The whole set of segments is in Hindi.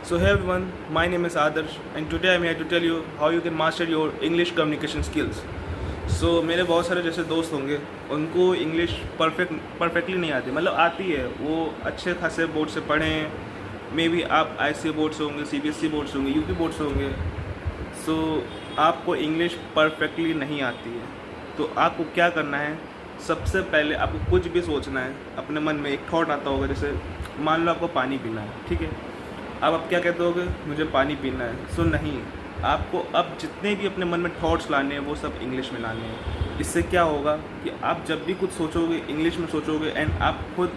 So hey everyone, my name is Adarsh and today I'm here to tell you how you can master your English communication skills. So मेरे बहुत सारे जैसे दोस्त होंगे, उनको इंग्लिश परफेक्टली नहीं आती, मतलब आती है, वो अच्छे खासे बोर्ड से पढ़े हैं, मे बी आप ICSE बोर्ड से होंगे, CBSE बोर्ड से होंगे, UP बोर्ड से होंगे. सो आपको इंग्लिश परफेक्टली नहीं आती है, तो आपको क्या करना है? सबसे पहले आपको कुछ भी सोचना है. अपने मन में एक थॉट आता होगा, जैसे मान लो आपको पानी पीना है, ठीक है. अब आप क्या कहते होगे? मुझे पानी पीना है. सो नहीं, आपको अब जितने भी अपने मन में थॉट्स लाने हैं वो सब इंग्लिश में लाने हैं. इससे क्या होगा कि आप जब भी कुछ सोचोगे इंग्लिश में सोचोगे एंड आप खुद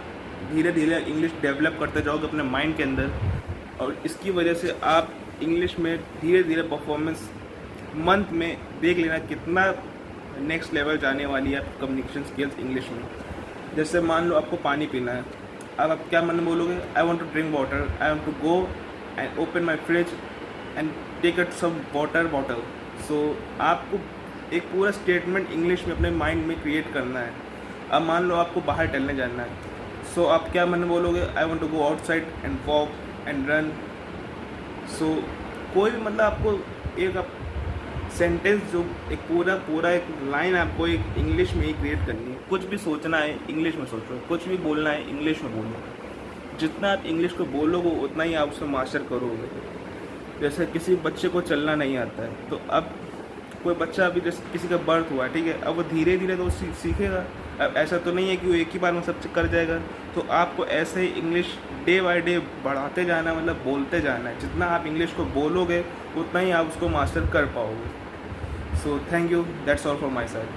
धीरे धीरे इंग्लिश डेवलप करते जाओगे अपने माइंड के अंदर, और इसकी वजह से आप इंग्लिश में धीरे धीरे परफॉर्मेंस मंथ में देख लेना कितना नेक्स्ट लेवल जाने वाली है कम्युनिकेशन स्किल्स इंग्लिश में. जैसे मान लो आपको पानी पीना है, अब आप क्या मन में बोलोगे? I want to drink water, I want to go and open my fridge and take it some water bottle. So आपको एक पूरा स्टेटमेंट इंग्लिश में अपने माइंड में क्रिएट करना है. अब मान लो आपको बाहर टहलने जाना है, सो आप क्या मन में बोलोगे? I want to go outside and walk and run. So कोई भी मतलब आपको एक सेंटेंस जो एक पूरा एक लाइन आपको एक इंग्लिश में ही क्रिएट करनी है. कुछ भी सोचना है इंग्लिश में सोचो, कुछ भी बोलना है इंग्लिश में बोलो. जितना आप इंग्लिश को बोलोगे उतना ही आप उसको मास्टर करोगे. जैसे किसी बच्चे को चलना नहीं आता है, तो अब कोई बच्चा अभी जैसे किसी का बर्थ हुआ है, ठीक है, अब वो धीरे धीरे तो सीखेगा. अब ऐसा तो नहीं है कि वो एक ही बार में सब कर जाएगा. तो आपको ऐसे ही इंग्लिश डे बाय डे बढ़ाते जाना, मतलब बोलते जाना है. जितना आप इंग्लिश को बोलोगे उतना ही आप उसको मास्टर कर पाओगे. So thank you, that's all from my side.